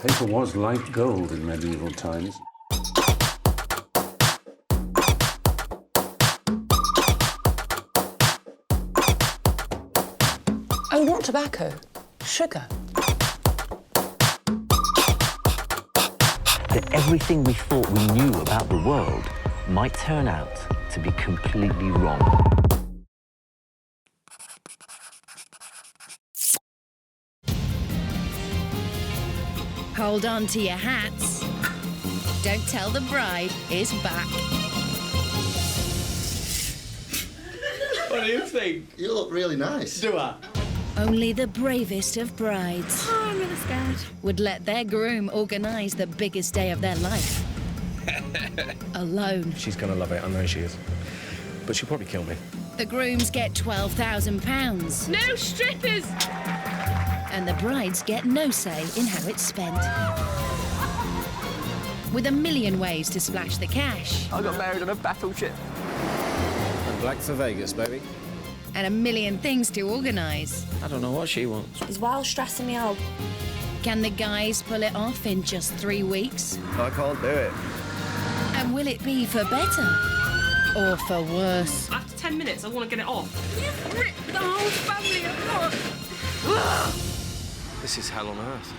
Paper was like gold in medieval times. Oh, not tobacco. Sugar. That everything we thought we knew about the world might turn out to be completely wrong. Hold on to your hats. Don't Tell the Bride is back. What do you think? You look really nice. Do I? Only the bravest of brides Oh, I'm really scared. would let their groom organise the biggest day of their life. Alone. She's gonna love it, I know she is. But she'll probably kill me. The grooms get £12,000. No strippers! And the brides get no say in how it's spent. With a million ways to splash the cash. I got married on a battleship. And black for Vegas, baby. And a million things to organise. I don't know what she wants. He's well stressing me out. Can the guys pull it off in just 3 weeks? I can't do it. And will it be for better or for worse? After 10 minutes, I want to get it off. You've ripped the whole family apart. This is hell on earth.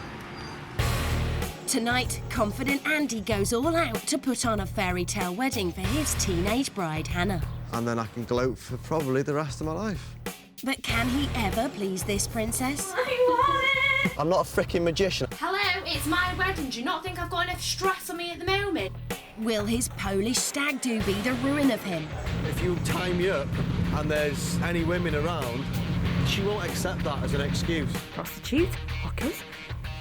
Tonight, confident Andy goes all out to put on a fairy tale wedding for his teenage bride, Hannah. And then I can gloat for probably the rest of my life. But can he ever please this princess? I want it! I'm not a freaking magician. Hello, it's my wedding. Do you not think I've got enough stress on me at the moment? Will his Polish stag do be the ruin of him? If you tie me up and there's any women around, she won't accept that as an excuse. Prostitutes, hookers,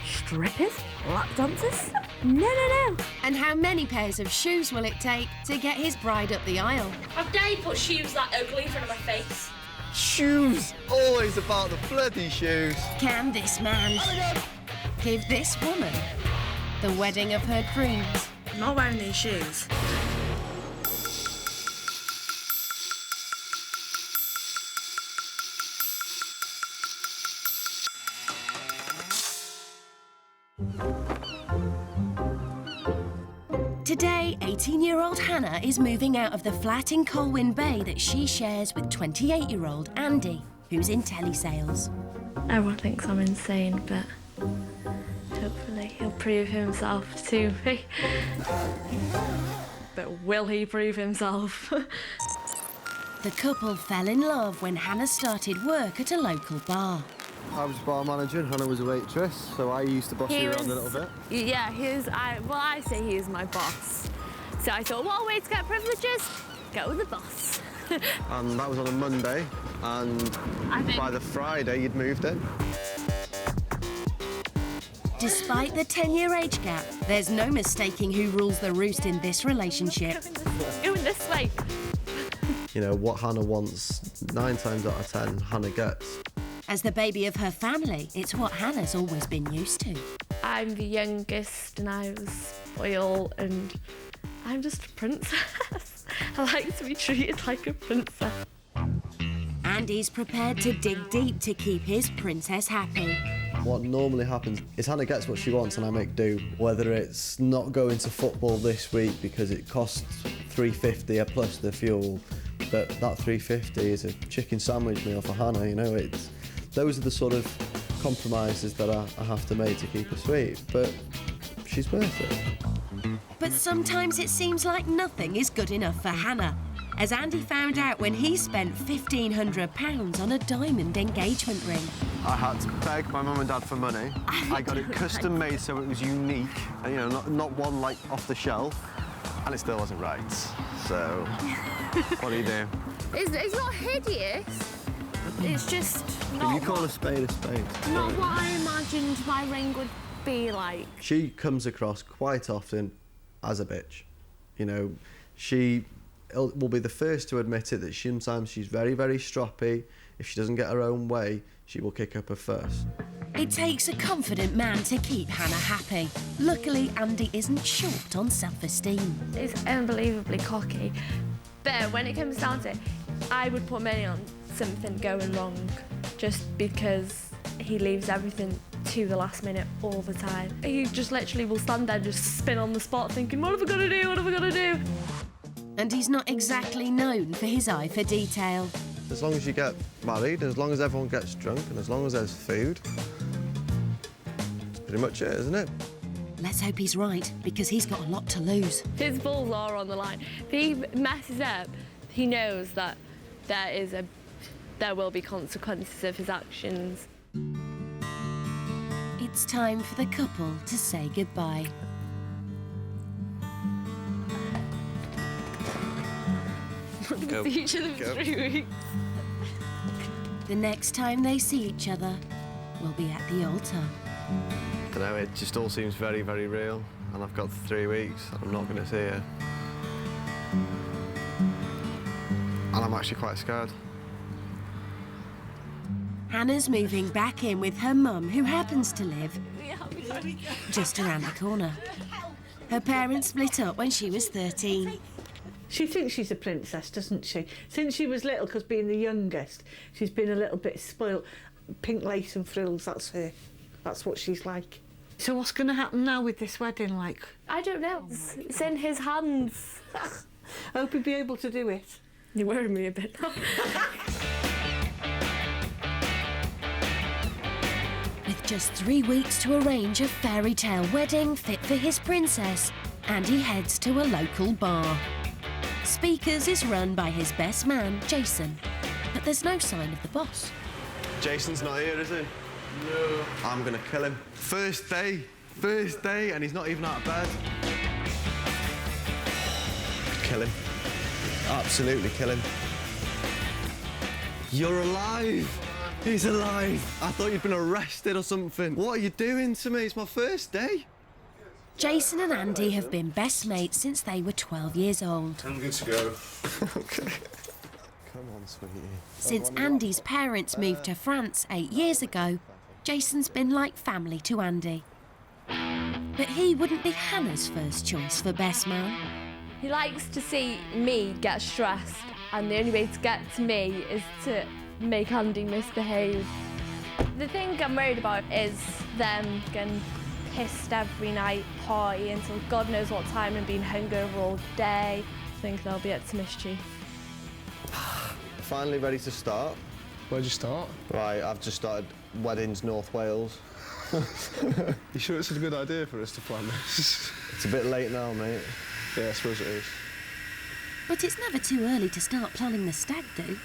strippers, lap dancers? No. And how many pairs of shoes will it take to get his bride up the aisle? How dare you put shoes that ugly in front of my face? Shoes! Always about the bloody shoes. Can this man give this woman the wedding of her dreams? I'm not wearing these shoes. Today, 18-year-old Hannah is moving out of the flat in Colwyn Bay that she shares with 28-year-old Andy, who's in telesales. Everyone thinks I'm insane, but hopefully he'll prove himself to me. But will he prove himself? The couple fell in love when Hannah started work at a local bar. I was bar manager and Hannah was a waitress, so I used to boss you around a little bit. Yeah, I say he was my boss. So I thought, what a way to get privileges? Go with the boss. And that was on a Monday, and by the Friday you'd moved in. Despite the 10-year age gap, there's no mistaking who rules the roost in this relationship. Going this way. You know, what Hannah wants, 9 times out of 10, Hannah gets. As the baby of her family, it's what Hannah's always been used to. I'm the youngest and I was spoiled and I'm just a princess. I like to be treated like a princess. Andy's prepared to dig deep to keep his princess happy. What normally happens is Hannah gets what she wants and I make do. Whether it's not going to football this week because it costs $3.50 plus the fuel, but that $3.50 is a chicken sandwich meal for Hannah, you know, those are the sort of compromises that I have to make to keep her sweet, but she's worth it. But sometimes it seems like nothing is good enough for Hannah, as Andy found out when he spent £1,500 on a diamond engagement ring. I had to beg my mum and dad for money. I got it custom made so it was unique, and, you know, not one like off the shelf, and it still wasn't right. So, what do you do? It's not hideous. It's just not You call a spade a spade. not what I imagined my ring would be like. She comes across quite often as a bitch. You know, she will be the first to admit it that sometimes she's very, very stroppy. If she doesn't get her own way, she will kick up a fuss. It takes a confident man to keep Hannah happy. Luckily, Andy isn't short on self-esteem. He's unbelievably cocky. But when it comes down to it, I would put money on something going wrong just because he leaves everything to the last minute all the time. He just literally will stand there and just spin on the spot thinking, what have I got to do, what have I got to do? And he's not exactly known for his eye for detail. As long as you get married, as long as everyone gets drunk, and as long as there's food, that's pretty much it, isn't it? Let's hope he's right, because he's got a lot to lose. His balls are on the line. If he messes up, he knows that there will be consequences of his actions. It's time for the couple to say goodbye. We'll see each other for 3 weeks. The next time they see each other will be at the altar. I know, it just all seems very, very real, and I've got 3 weeks, and I'm not going to see her. And I'm actually quite scared. Hannah's moving back in with her mum, who happens to live just around the corner. Her parents split up when she was 13. She thinks she's a princess, doesn't she? Since she was little, because being the youngest, she's been a little bit spoilt. Pink lace and frills, that's her. That's what she's like. So what's going to happen now with this wedding, like? I don't know. It's in his hands. I hope he'll be able to do it. You're worrying me a bit. With just 3 weeks to arrange a fairy tale wedding fit for his princess, Andy heads to a local bar. Speakers is run by his best man, Jason, but there's no sign of the boss. Jason's not here, is he? No. I'm going to kill him. First day, and he's not even out of bed. Kill him. Absolutely kill him. You're alive! He's alive! I thought you'd been arrested or something. What are you doing to me? It's my first day. Jason and Andy have been best mates since they were 12 years old. I'm good to go. OK. Come on, sweetie. Since Andy's parents moved to France 8 years ago, Jason's been like family to Andy. But he wouldn't be Hannah's first choice for best man. He likes to see me get stressed, and the only way to get to me is to make Andy misbehave. The thing I'm worried about is them getting pissed every night, party until God knows what time, and being hungover all day. I think they'll be up to mischief. Finally ready to start. Where'd you start? Right, I've just started Weddings North Wales. You sure it's a good idea for us to plan this? It's a bit late now, mate. Yeah, I suppose it is. But it's never too early to start planning the stag do.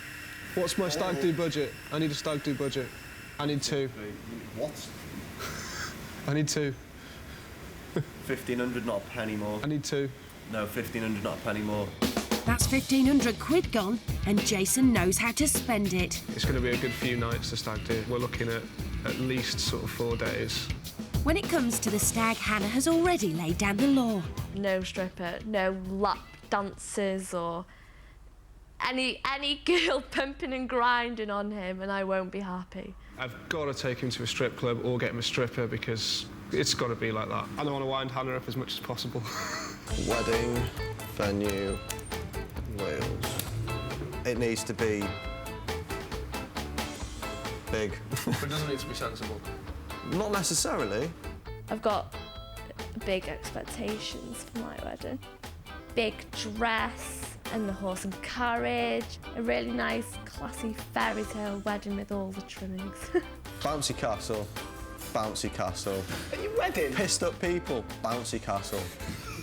What's my stag do budget? I need a stag do budget. I need 2. What? I need 2. 1,500, not a penny more. I need 2. No, 1,500, not a penny more. That's 1,500 quid gone, and Jason knows how to spend it. It's going to be a good few nights to stag do. We're looking at least sort of 4 days. When it comes to the stag, Hannah has already laid down the law. No stripper, no lap dancers or any girl pumping and grinding on him, and I won't be happy. I've got to take him to a strip club or get him a stripper because it's got to be like that. I don't want to wind Hannah up as much as possible. Wedding, venue, Wales. It needs to be big. But it doesn't need to be sensible. Not necessarily. I've got big expectations for my wedding. Big dress and the horse and carriage, a really nice, classy fairy tale wedding with all the trimmings. Bouncy castle, bouncy castle. Are you wedding? Pissed up people, bouncy castle.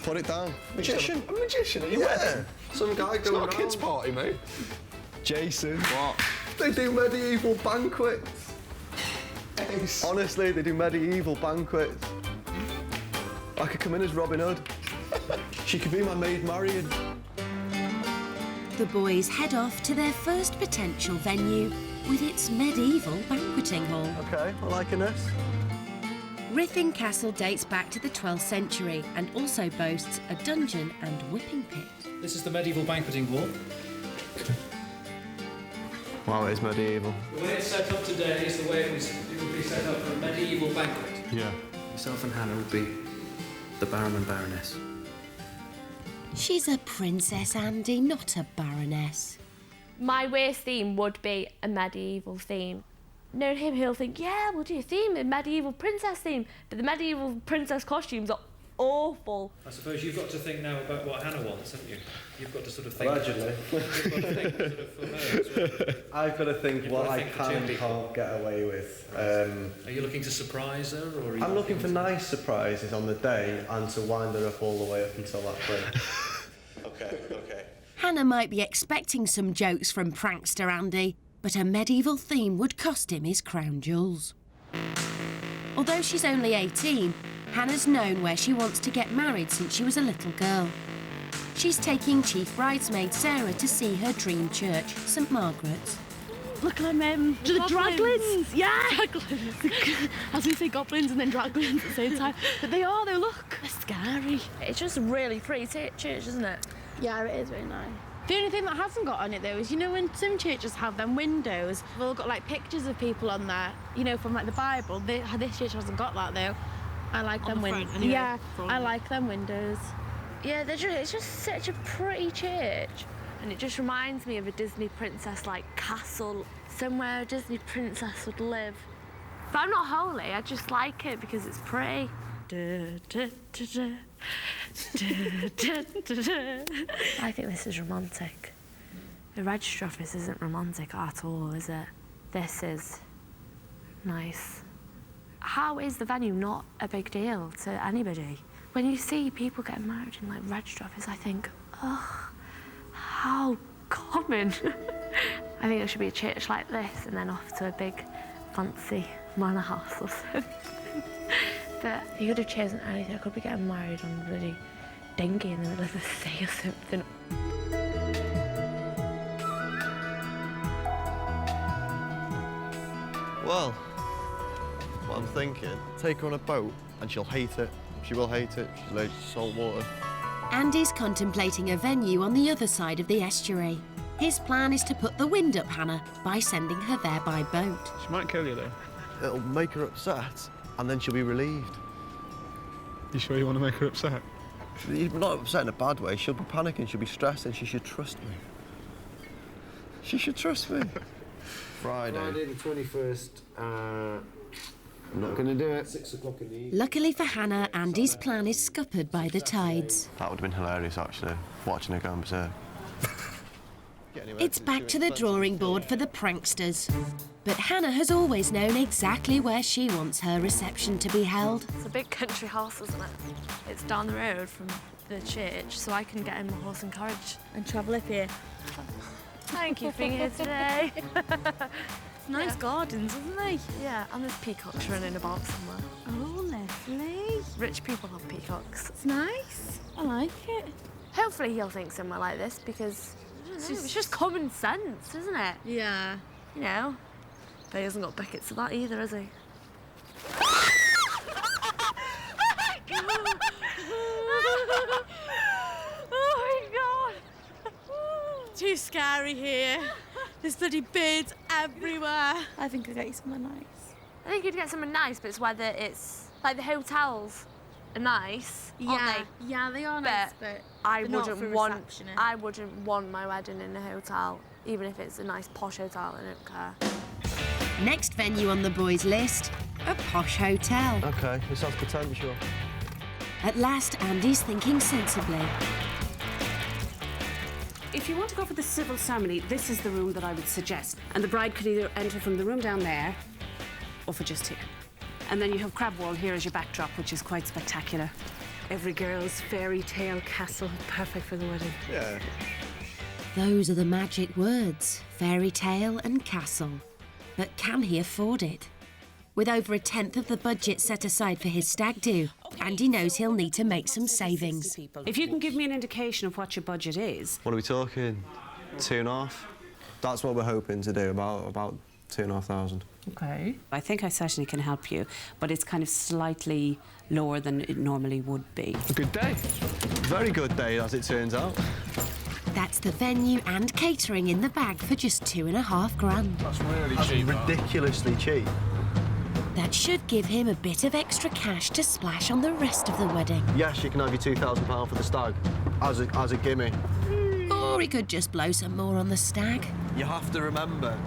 Put it down. Magician. A magician? Are you wedding? Some guy It's going not a kids' party, mate. Jason. What? They do medieval banquets. Ace. Honestly, they do medieval banquets. I could come in as Robin Hood. She could be my maid Marian. The boys head off to their first potential venue with its medieval banqueting hall. OK, I liking this. Rithing Castle dates back to the 12th century and also boasts a dungeon and whipping pit. This is the medieval banqueting hall. Wow, it is medieval. The way it's set up today is the way it would be set up for a medieval banquet. Yeah. Yourself and Hannah would be the Baron and Baroness. She's a princess, Andy, not a baroness. My worst theme would be a medieval theme. knowing him, he'll think, yeah, we'll do a theme, a medieval princess theme. But the medieval princess costumes are awful. I suppose you've got to think now about what Hannah wants, haven't you? You've got to sort of think. Allegedly. You've got to think sort of for her as well. I've got to think You've what got to I think for can two and people. can't get away with. Are you looking to surprise her, or are you I'm looking for nice surprises on the day and to wind her up all the way up until that point. Okay. Hannah might be expecting some jokes from prankster Andy, but a medieval theme would cost him his crown jewels. Although she's only 18, Hannah's known where she wants to get married since she was a little girl. She's taking chief bridesmaid Sarah to see her dream church, St Margaret's. Look at them, the draglins! Yeah! Draglins. I was going to say goblins and then draglins at the same time. But they look, they're scary. It's just really pretty church, isn't it? Yeah, it is very nice. The only thing that hasn't got on it, though, is, you know, when some churches have them windows, they've all got, like, pictures of people on there, you know, from, like, the Bible. This church hasn't got that, though. I like them windows. Anyway, yeah, I like them windows. Yeah, it's just such a pretty church. And it just reminds me of a Disney princess, like, castle, somewhere a Disney princess would live. But I'm not holy, I just like it because it's pretty. I think this is romantic. The red office isn't romantic at all, is it? This is nice. How is the venue not a big deal to anybody? When you see people getting married in, like, red office, I think, ugh, how common. I think there should be a church like this and then off to a big, fancy manor house or something. But you could have chosen anything. I could be getting married on a bloody dinghy in the middle of the sea or something. Well, what I'm thinking, take her on a boat and she'll hate it. She will hate it. She's allergic to salt water. Andy's contemplating a venue on the other side of the estuary. His plan is to put the wind up Hannah by sending her there by boat. She might kill you, though. It'll make her upset, and then she'll be relieved. You sure you want to make her upset? Not upset in a bad way. She'll be panicking, she'll be stressed, and she should trust me. She should trust me. Friday the 21st. I'm not going to do it. 6 o'clock in the evening. Luckily for Hannah, Andy's plan is scuppered by the tides. That would have been hilarious, actually, watching her go on berserk. It's back to the drawing board for the pranksters. But Hannah has always known exactly where she wants her reception to be held. It's a big country house, isn't it? It's down the road from the church, so I can get in my horse and carriage and travel up here. Thank you for being here today. Nice gardens, isn't they? Yeah, and there's peacocks running about somewhere. Oh, lovely. Rich people have peacocks. It's nice. I like it. Hopefully he'll think somewhere like this because it's just common sense, isn't it? Yeah. You know, but he hasn't got buckets of that either, has he? Oh my God! Too scary here. There's bloody birds everywhere. I think I'll get you somewhere nice. I think you'd get something nice, but it's whether it's like the hotels are nice, aren't they? Yeah, they are nice, but I they're not for I wouldn't want my wedding in a hotel, even if it's a nice posh hotel. I don't care. Next venue on the boys' list, a posh hotel. OK, this has potential. At last, Andy's thinking sensibly. If you want to go for the civil ceremony, this is the room that I would suggest. And the bride could either enter from the room down there or for just here. And then you have Crab Wall here as your backdrop, which is quite spectacular. Every girl's fairy tale castle, perfect for the wedding. Yeah. Those are the magic words, fairy tale and castle. But can he afford it? With over 1/10 of the budget set aside for his stag do, Andy knows he'll need to make some savings. If you can give me an indication of what your budget is. What are we talking? 2.5? That's what we're hoping to do, about 2,500. OK. I think I certainly can help you, but it's kind of slightly lower than it normally would be. A good day. Very good day, as it turns out. That's the venue and catering in the bag for just $2.5 grand. That's really cheap. Ridiculously cheap. That should give him a bit of extra cash to splash on the rest of the wedding. Yes, you can have your £2,000 for the stag, as a gimme. Or he could just blow some more on the stag. You have to remember,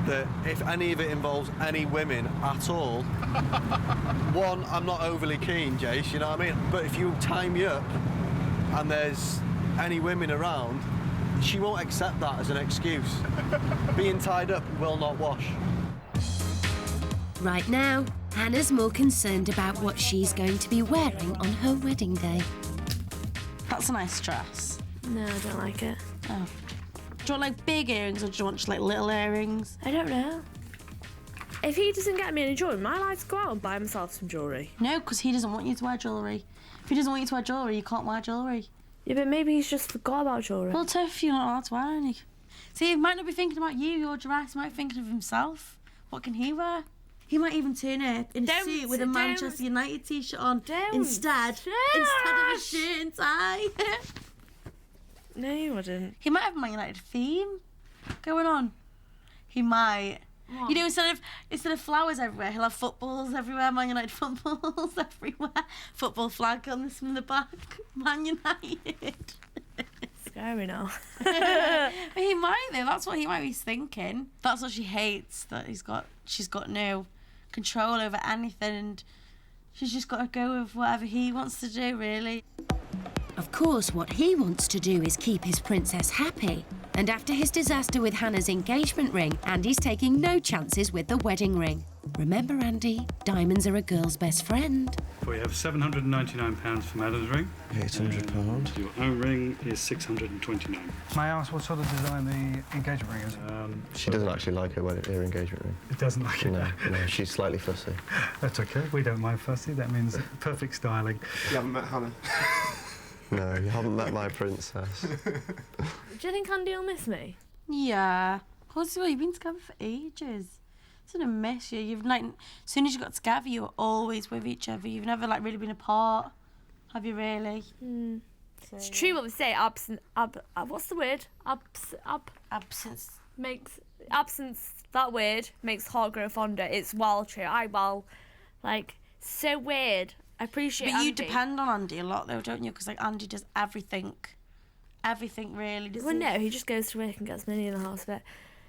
that if any of it involves any women at all, one, I'm not overly keen, Jace, you know what I mean? But if you tie me up and there's any women around, she won't accept that as an excuse. Being tied up will not wash. Right now, Hannah's more concerned about what she's going to be wearing on her wedding day. That's a nice dress. No, I don't like it. Oh. Do you want like big earrings or do you want just like little earrings? I don't know. If he doesn't get me any jewellery, am I allowed to go out and buy myself some jewellery? No, because he doesn't want you to wear jewellery. If he doesn't want you to wear jewellery, you can't wear jewellery. Yeah, but maybe he's just forgot about jewellery. Well, Tiff, you're not allowed to wear any. See, he might not be thinking about you, your dress. He might be thinking of himself. What can he wear? He might even turn up in a suit with a Manchester United t-shirt on instead of a shirt and tie. No, you wouldn't. He might have a Man United theme going on. He might. What? You know, instead of flowers everywhere, he'll have footballs everywhere, Man United footballs everywhere. Football flag on this from the back, Man United. Scary now. But he might though, that's what he might be thinking. That's what she hates, that she's got no control over anything and she's just got to go with whatever he wants to do, really. Of course, what he wants to do is keep his princess happy. And after his disaster with Hannah's engagement ring, Andy's taking no chances with the wedding ring. Remember, Andy, diamonds are a girl's best friend. We have £799 for Madam's ring. £800. Your own ring is £629. May I ask what sort of design the engagement ring is? She doesn't actually like her engagement ring. It doesn't like it? No, she's slightly fussy. That's okay, we don't mind fussy, that means perfect styling. You haven't met Hannah? No, you haven't met my princess. Do you think Andy will miss me? Yeah. Of course, you've been together for ages. He's gonna miss you. You've like, as soon as you got together, you were always with each other. You've never like really been apart, have you? Really? It's true what they say. What's the word? Absence makes absence. That word makes heart grow fonder. It's well true. So weird. I appreciate. But Andy. you depend on Andy a lot, though, don't you? Because like Andy does everything really. Well, no, he just goes to work and gets money in the house, but.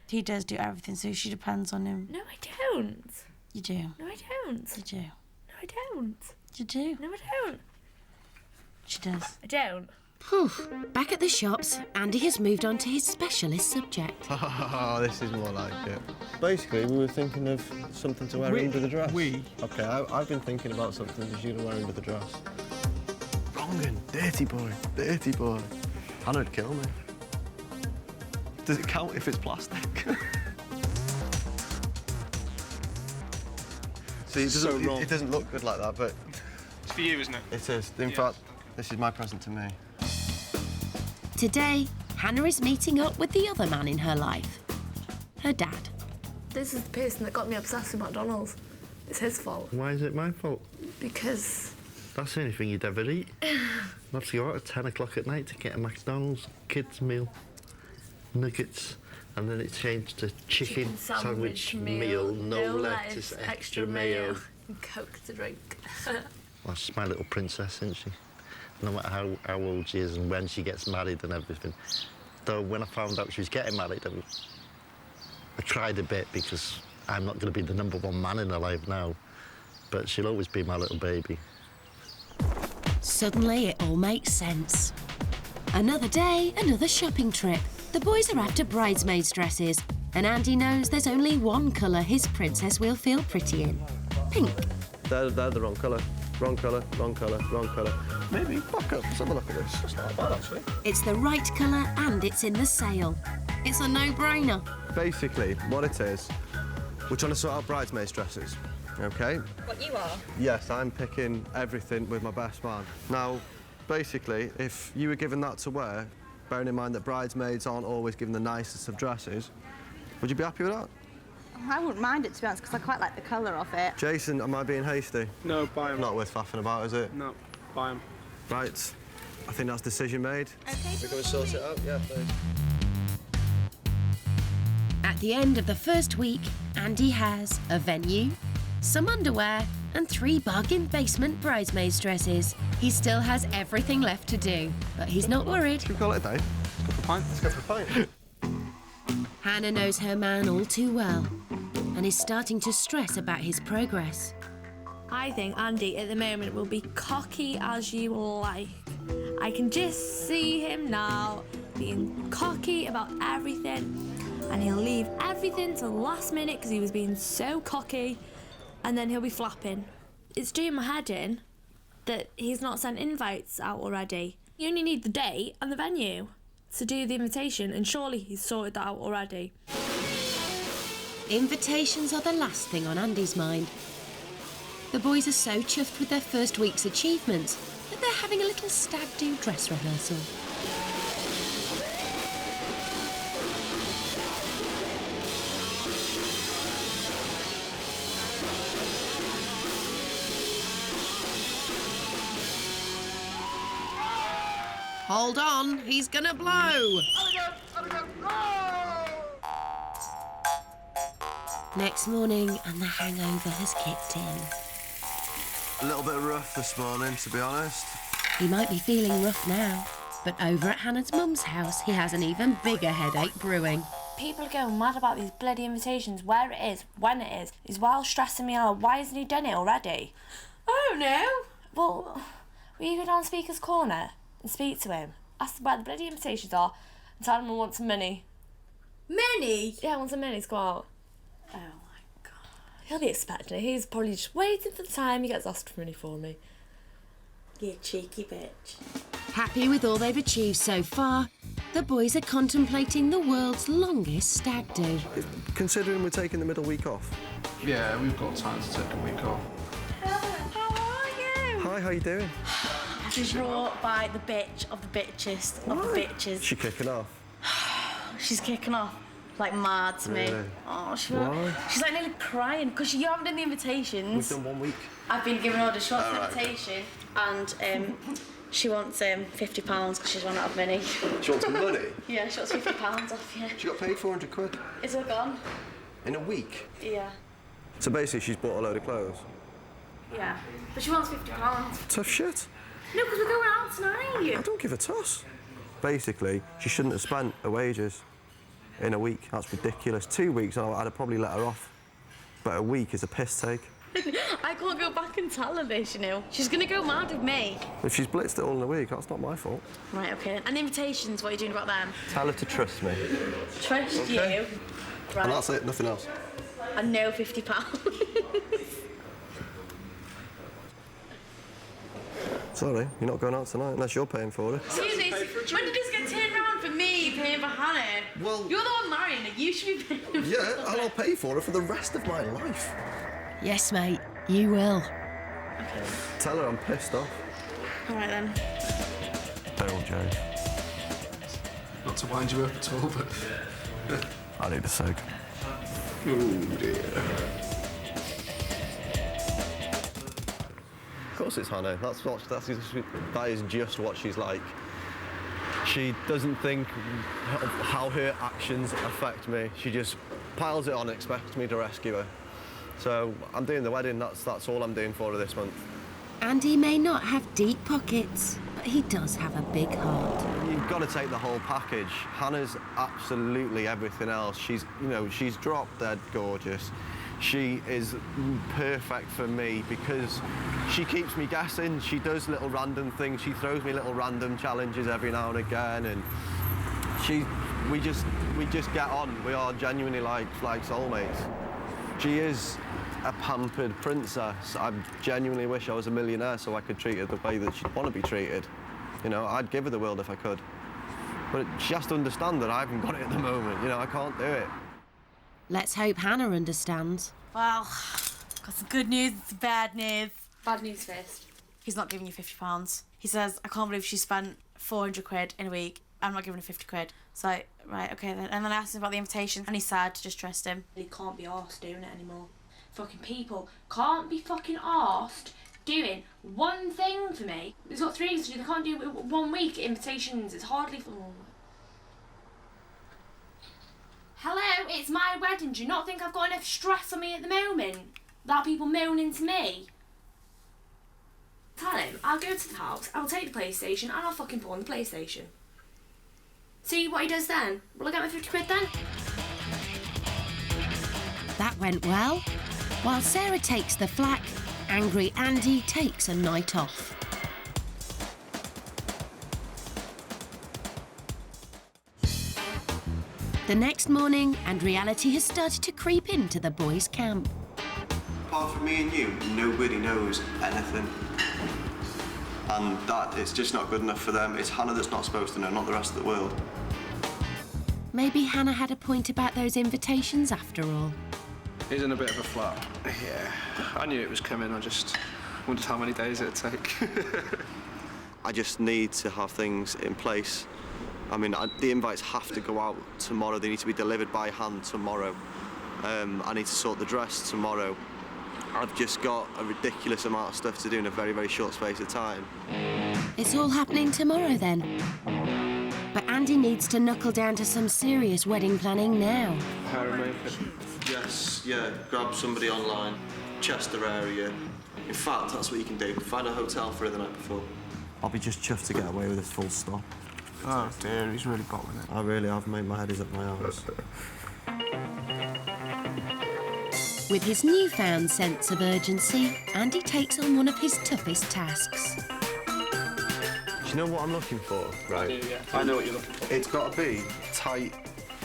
He does do everything, so she depends on him. No, I don't. You do. No, I don't. You do. No, I don't. You do. No, I don't. She does. I don't. Whew. Back at the shops, Andy has moved on to his specialist subject. Oh, this is more like it. Basically, we were thinking of something to wear under the dress. We? Okay, I've been thinking about something for you to wear under the dress. Wrong un. Dirty boy. Dirty boy. Hannah'd kill me. Does it count if it's plastic? See, it doesn't look good like that, but... It's for you, isn't it? It is. In fact, this is my present to me. Today, Hannah is meeting up with the other man in her life, her dad. This is the person that got me obsessed with McDonald's. It's his fault. Why is it my fault? Because... That's the only thing you'd ever eat. You'd have to go out at 10 o'clock at night to get a McDonald's kids meal. Nuggets, and then it changed to chicken sandwich meal, no lettuce, extra mayo. And Coke to drink. Well, she's my little princess, isn't she? No matter how old she is and when she gets married and everything. Though when I found out she was getting married, I cried a bit because I'm not going to be the #1 man in her life now. But she'll always be my little baby. Suddenly, it all makes sense. Another day, another shopping trip. The boys are after bridesmaids' dresses, and Andy knows there's only one colour his princess will feel pretty in. Pink. They're the wrong colour. Wrong colour, wrong colour, wrong colour. Maybe, back up, let's have a look at this. That's not bad, actually. It's the right colour and it's in the sale. It's a no-brainer. Basically, what it is, we're trying to sort out bridesmaids' dresses, OK? What, you are? Yes, I'm picking everything with my best man. Now, basically, if you were given that to wear, bearing in mind that bridesmaids aren't always given the nicest of dresses, would you be happy with that? I wouldn't mind it, to be honest, because I quite like the colour of it. Jason, am I being hasty? No, buy them. Not worth faffing about, is it? No, buy them. Right, I think that's decision made. OK, we're going to sort it out? Yeah, please. At the end of the first week, Andy has a venue, some underwear, and 3 bargain basement bridesmaids' dresses. He still has everything left to do, but he's not worried. Should we call it a day? Let's go for a pint. Let's go for a pint. Hannah knows her man all too well and is starting to stress about his progress. I think Andy at the moment will be cocky as you like. I can just see him now being cocky about everything, and he'll leave everything to the last minute because he was being so cocky, and then he'll be flapping. It's doing my head in that he's not sent invites out already. You only need the date and the venue to do the invitation, and surely he's sorted that out already. Invitations are the last thing on Andy's mind. The boys are so chuffed with their first week's achievements that they're having a little stag do dress rehearsal. Hold on, he's gonna blow! Next morning, and the hangover has kicked in. A little bit rough this morning, to be honest. He might be feeling rough now, but over at Hannah's mum's house, he has an even bigger headache brewing. People are going mad about these bloody invitations, where it is, when it is. He's well stressing me out. Why hasn't he done it already? I don't know. Well, will you go down Speaker's Corner and speak to him? Ask him where the bloody invitations are and tell him I want some money. Money? Yeah, I want some money to go out. Oh my God. He'll be expecting it. He's probably just waiting for the time he gets asked for money for me. You cheeky bitch. Happy with all they've achieved so far, the boys are contemplating the world's longest stag do. Considering we're taking the middle week off. Yeah, we've got time to take a week off. How are you? Hi, how you doing? She's brought by the bitch of the bitchest of the bitches. She kicking off? She's kicking off like mad to me. Really? Oh, Why? she's like nearly crying because you haven't done the invitations. We've done 1 week. I've been given orders. She wants Oh, an right, invitation and she wants £50 because she's run out of money. She wants money? Yeah, she wants £50 off, yeah. She got paid 400 quid. It's all gone. In a week? Yeah. So basically she's bought a load of clothes. Yeah. But she wants £50. Tough shit. No, because we're going out tonight. I don't give a toss. Basically, she shouldn't have spent her wages in a week. That's ridiculous. 2 weeks, I'd have probably let her off. But a week is a piss take. I can't go back and tell her this, you know. She's going to go mad with me. If she's blitzed it all in a week, that's not my fault. Right, OK. And invitations, what are you doing about them? Tell her to trust me. Trust Okay. you. Right. And that's it, nothing else. And no £50. Sorry, you're not going out tonight unless you're paying for it. Excuse me, when did this get turned around for me paying for Hannah? Well... You're the one marrying her, you should be paying for Yeah, and I'll pay for her for the rest of my life. Yes, mate, you will. Okay. Tell her I'm pissed off. All right, then. Don't joke. Not to wind you up at all, but... I need a soak. Oh, dear. Of course it's Hannah. That is just what she's like. She doesn't think of how her actions affect me. She just piles it on and expects me to rescue her. So I'm doing the wedding. That's all I'm doing for her this month. Andy may not have deep pockets, but he does have a big heart. You've got to take the whole package. Hannah's absolutely everything else. She's drop dead gorgeous. She is perfect for me because she keeps me guessing. She does little random things. She throws me little random challenges every now and again, and we just get on. We are genuinely like soulmates. She is a pampered princess. I genuinely wish I was a millionaire so I could treat her the way that she'd want to be treated. You know, I'd give her the world if I could. But she has to understand that I haven't got it at the moment. You know, I can't do it. Let's hope Hannah understands. Well, got some good news and some bad news. Bad news first. He's not giving you £50. He says, I can't believe she spent 400 quid in a week. I'm not giving her 50 quid. So, right, OK then. And then I asked him about the invitation and he said to just trust him. He can't be arsed doing it anymore. Fucking people can't be fucking arsed doing one thing for me. There's got 3 things to do. They can't do 1 week invitations. It's hardly... Oh. Hello, it's my wedding. Do you not think I've got enough stress on me at the moment? That people moaning to me? Tell him, I'll go to the house, I'll take the PlayStation, and I'll fucking pawn the PlayStation. See what he does then? Will I get my 50 quid then? That went well. While Sarah takes the flak, angry Andy takes a night off. The next morning, and reality has started to creep into the boys' camp. Apart from me and you, nobody knows anything. And that, it's just not good enough for them. It's Hannah that's not supposed to know, not the rest of the world. Maybe Hannah had a point about those invitations after all. He's in a bit of a flat. Yeah, I knew it was coming. I just wondered how many days it'd take. I just need to have things in place. I mean, the invites have to go out tomorrow. They need to be delivered by hand tomorrow. I need to sort the dress tomorrow. I've just got a ridiculous amount of stuff to do in a very, very short space of time. It's all happening tomorrow then. But Andy needs to knuckle down to some serious wedding planning now. Hair and makeup. Yes, yeah, grab somebody online, Chester area. In fact, that's what you can do. Find a hotel for the night before. I'll be just chuffed to get away with this full stop. Oh dear, he's really bottling it. I really have made my head is up my arse. With his newfound sense of urgency, Andy takes on one of his toughest tasks. Do you know what I'm looking for? Right. I do, yeah. I know what you're looking for. It's got to be tight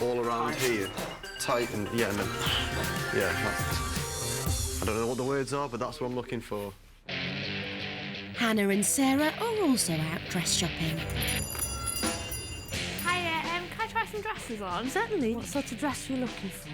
all around here. Tight and, yeah, and then, yeah, that's, I don't know what the words are, but that's what I'm looking for. Hannah and Sarah are also out dress shopping. Hiya, can I try some dresses on? Certainly. What sort of dress are you looking for?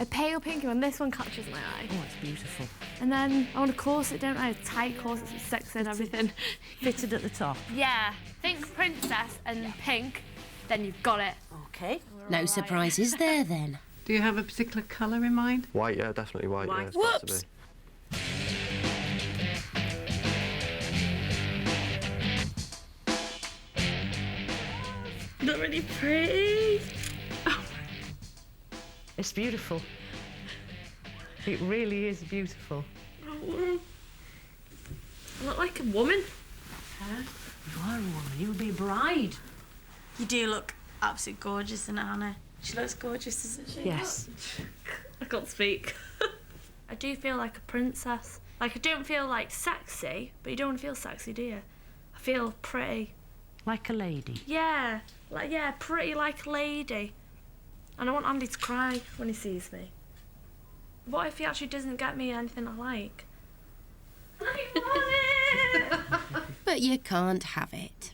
A pale pinky one. This one catches my eye. Oh, it's beautiful. And then I want a corset, don't I? A tight corset with sexy and everything. Fitted at the top. Yeah. Think princess and pink, then you've got it. OK. No surprises there, then. Do you have a particular colour in mind? White, yeah, definitely white. White. Yeah, Whoops! Not really pretty. Oh. It's beautiful. It really is beautiful. Oh, I look like a woman. Huh? You are a woman. You'll be a bride. You do look absolutely gorgeous, isn't it, Hannah? She looks gorgeous, doesn't she? Yes. I can't speak. I do feel like a princess. Like, I don't feel, like, sexy, but you don't want to feel sexy, do you? I feel pretty. Like a lady. Yeah. Like, yeah, pretty like a lady. And I want Andy to cry when he sees me. What if he actually doesn't get me anything I like? I want it! But you can't have it.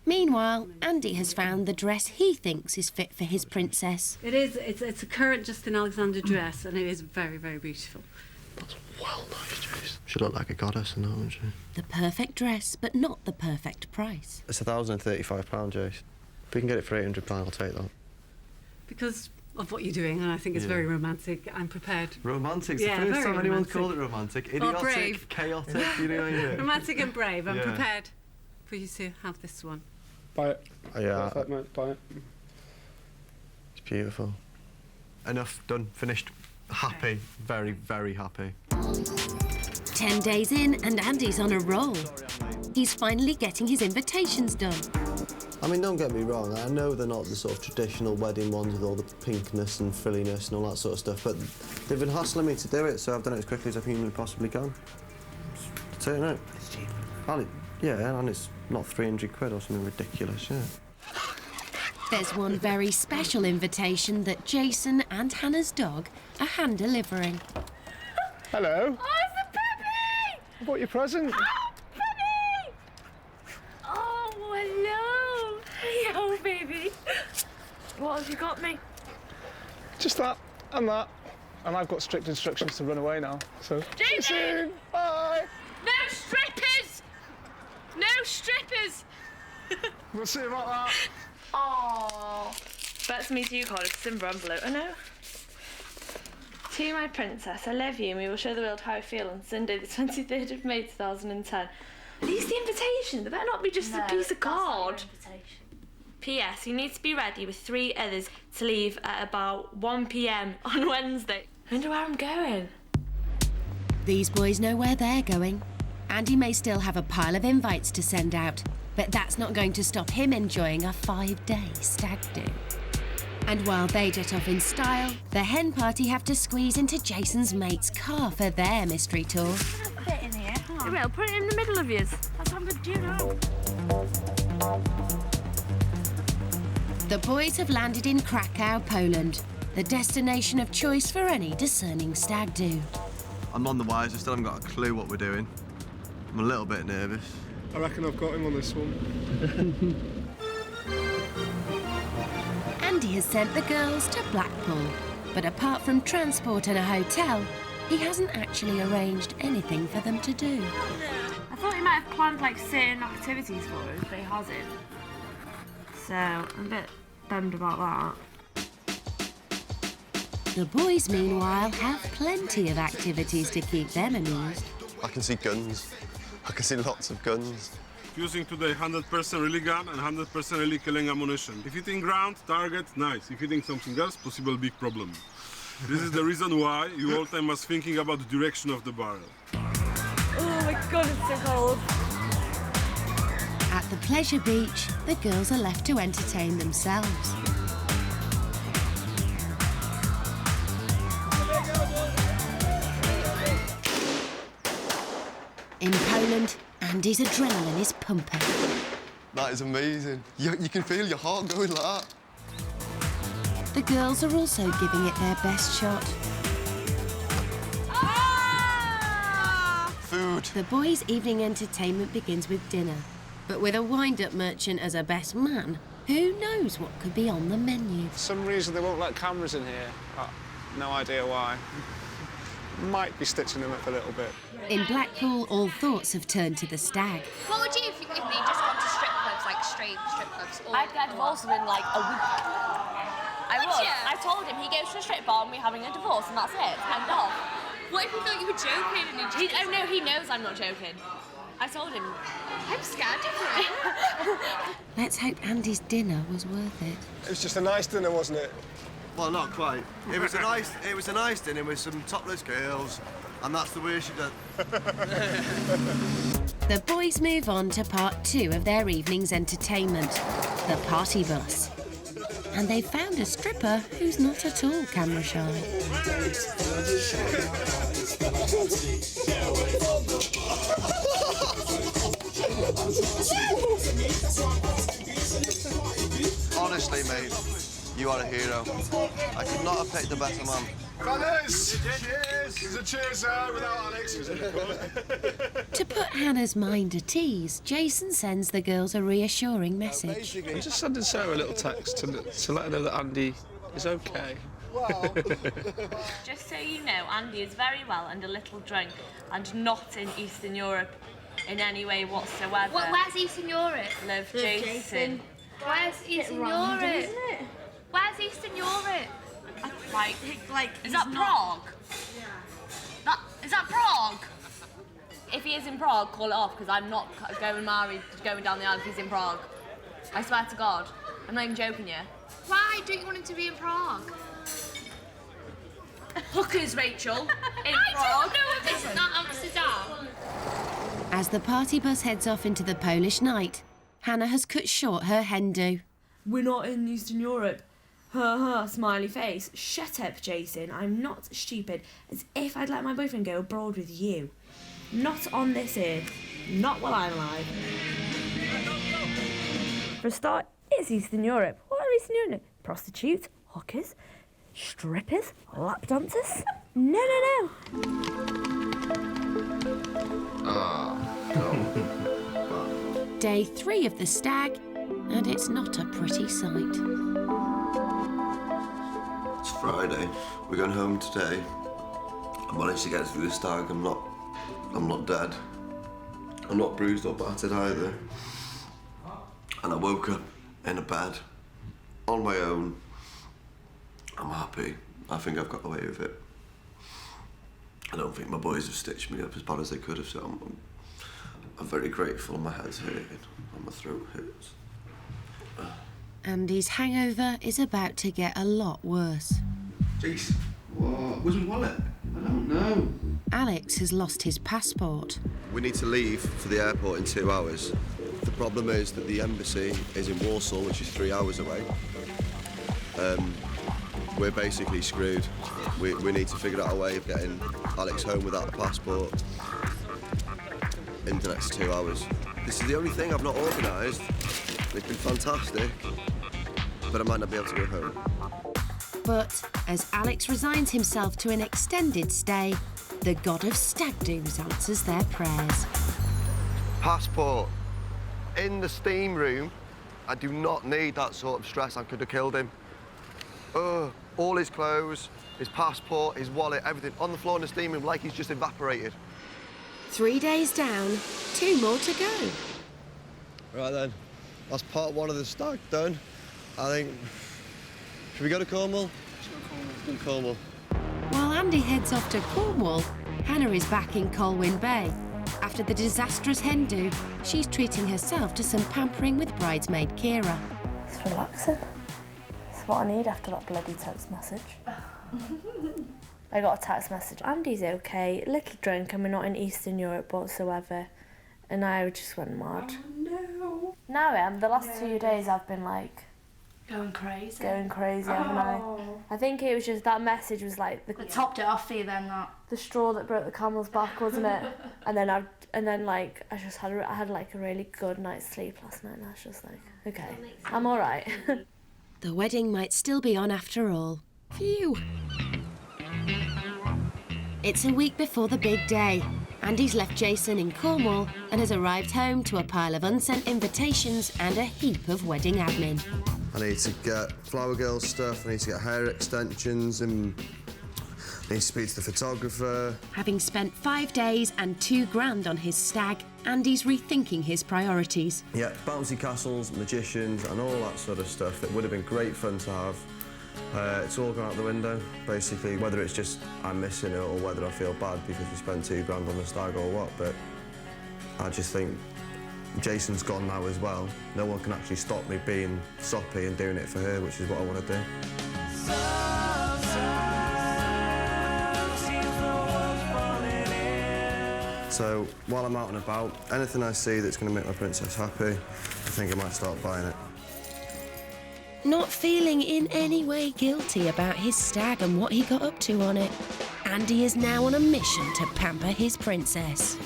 Meanwhile, Andy has found the dress he thinks is fit for his princess. It is. It's a current Justin Alexander dress, and it is very, very beautiful. That's well nice, Jace. She looked like a goddess in that, wouldn't she? The perfect dress, but not the perfect price. It's £1,035, Jace. If we can get it for £800, I'll take that. Because of what you're doing, and I think it's very romantic. I'm prepared. Romantic? Yeah, the first time anyone's romantic. called it romantic. Or Idiotic, brave. chaotic, you know what I mean? Romantic and brave. I'm Yeah. prepared for you to have this one. Buy it. Yeah. Perfect, mate. Buy it. It's beautiful. Enough, done, finished. Happy, very, very happy. 10 days in, and Andy's on a roll. He's finally getting his invitations done. I mean, don't get me wrong, I know they're not the sort of traditional wedding ones with all the pinkness and frilliness and all that sort of stuff, but they've been hassling me to do it, so I've done it as quickly as I humanly possibly can. Turn it. It's cheap. Yeah, and it's not 300 quid or something ridiculous, yeah. There's one very special invitation that Jason and Hannah's dog are hand-delivering. Hello. Oh, it's a puppy! I bought your present. Oh, puppy! Oh, hello. Hello, baby. What have you got me? Just that and that. And I've got strict instructions to run away now, so... See you soon. Bye. No strippers! No strippers! We'll see about that. Oh, that's me to you, Carl. It's in envelope. I know. To my princess, I love you, and we will show the world how I feel on Sunday, the 23rd of May 2010. Are these the invitation? They better not be just a piece of card. P.S. You need to be ready with 3 others to leave at about 1 p.m. on Wednesday. I wonder where I'm going. These boys know where they're going. Andy may still have a pile of invites to send out, but that's not going to stop him enjoying a 5-day stag do. And while they jet off in style, the hen party have to squeeze into Jason's mate's car for their mystery tour. A bit in here. You will put it in the middle of yours. That's what I'm going to do now. The boys have landed in Krakow, Poland, the destination of choice for any discerning stag do. I'm on the wires, I still haven't got a clue what we're doing. I'm a little bit nervous. I reckon I've got him on this one. Andy has sent the girls to Blackpool, but apart from transport and a hotel, he hasn't actually arranged anything for them to do. I thought he might have planned like certain activities for us, but he hasn't. So I'm a bit bummed about that. The boys, meanwhile, have plenty of activities to keep them amused. I can see guns. I can see lots of guns. Using today 100% really gun and 100% really killing ammunition. If you think ground, target, nice. If you think something else, possible big problem. This is the reason why you all time must thinking about the direction of the barrel. Oh my God, it's so cold. At the pleasure beach, the girls are left to entertain themselves. In Poland, Andy's adrenaline is pumping. That is amazing. You can feel your heart going like that. The girls are also giving it their best shot. Food. The boys' evening entertainment begins with dinner, but with a wind-up merchant as a best man, who knows what could be on the menu? For some reason, they won't let cameras in here. No idea why. Might be stitching them up a little bit. In Blackpool, all thoughts have turned to the stag. What would you if they just gone to strip clubs, like straight strip clubs? I'd get divorced within like a week. I would. I told him he goes to a strip bar and we're having a divorce and that's it. End off. What if he thought you were joking and he just... Oh no, he knows I'm not joking. I told him. I'm scared of him. Let's hope Andy's dinner was worth it. It was just a nice dinner, wasn't it? Well, not quite. It was a nice dinner with some topless girls, and that's the way she did. The boys move on to part 2 of their evening's entertainment, the party bus. And they've found a stripper who's not at all camera shy. Honestly, mate, you are a hero. I could not have picked a better man. Fellas! Cheers! There's a cheers without Alex, is it, of course? To put Hannah's mind at ease, Jason sends the girls a reassuring message. I'm just sending Sarah a little text to let her know that Andy is okay. Wow. Just so you know, Andy is very well and a little drunk and not in Eastern Europe in any way whatsoever. Where's Eastern Europe? Love Jason. Where's Eastern Europe? Isn't it? Where's Eastern Europe? Like, is that Prague? Is that Prague? If he is in Prague, call it off, because I'm not going down the aisle if he's in Prague. I swear to God. I'm not even joking you. Why don't you want him to be in Prague? Hookers, Rachel. In I Prague. don't know if it's not Amsterdam. As the party bus heads off into the Polish night, Hannah has cut short her hen do. We're not in Eastern Europe. Ha ha, smiley face. Shut up, Jason. I'm not stupid. As if I'd let my boyfriend go abroad with you. Not on this earth. Not while I'm alive. For a start, it's Eastern Europe. What are Eastern Europe? Prostitutes, hookers, strippers, lap dancers? No. Day 3 of the stag, and it's not a pretty sight. It's Friday. We're going home today. I managed to get through the stag. I'm not dead. I'm not bruised or battered either. And I woke up in a bed on my own. I'm happy. I think I've got away with it. I don't think my boys have stitched me up as bad as they could have, so I'm very grateful. My head's hurting and my throat hurts. Andy's hangover is about to get a lot worse. Jeez, what? Where's my wallet? I don't know. Alex has lost his passport. We need to leave for the airport in 2 hours. The problem is that the embassy is in Warsaw, which is 3 hours away. we're basically screwed. We need to figure out a way of getting Alex home without a passport in the next 2 hours. This is the only thing I've not organised. It's been fantastic, but I might not be able to go home. But as Alex resigns himself to an extended stay, the god of stag do's answers their prayers. Passport. In the steam room. I do not need that sort of stress. I could have killed him. All his clothes, his passport, his wallet, everything on the floor in the steam room like he's just evaporated. 3 days down, 2 more to go. Right then, that's part 1 of the stag done. I think, should we go to Cornwall? Let's go to Cornwall. While Andy heads off to Cornwall, Hannah is back in Colwyn Bay. After the disastrous hen do, she's treating herself to some pampering with bridesmaid Kira. It's relaxing. It's what I need after that bloody text message. I got a text message. Andy's okay, a little drunk, and we're not in Eastern Europe whatsoever. And I just went mad. Oh, no. Now I am. The last 2 days I've been like... Going crazy. Haven't I? I think it was just that message was like... It topped it off for you then, that. The straw that broke the camel's back, wasn't it? and then I had like a really good night's sleep last night, and I was just like, okay, I'm all right. The wedding might still be on after all. Phew. It's a week before the big day. Andy's left Jason in Cornwall and has arrived home to a pile of unsent invitations and a heap of wedding admin. I need to get Flower Girl stuff, I need to get hair extensions, and I need to speak to the photographer. Having spent 5 days and £2,000 on his stag, Andy's rethinking his priorities. Yeah, bouncy castles, magicians, and all that sort of stuff that would have been great fun to have. It's all gone out the window, basically, whether it's just I'm missing it or whether I feel bad because we spent £2,000 on the stag or what, but I just think Jason's gone now as well. No one can actually stop me being soppy and doing it for her, which is what I want to do. So, while I'm out and about, anything I see that's going to make my princess happy, I think I might start buying it. Not feeling in any way guilty about his stag and what he got up to on it, Andy is now on a mission to pamper his princess.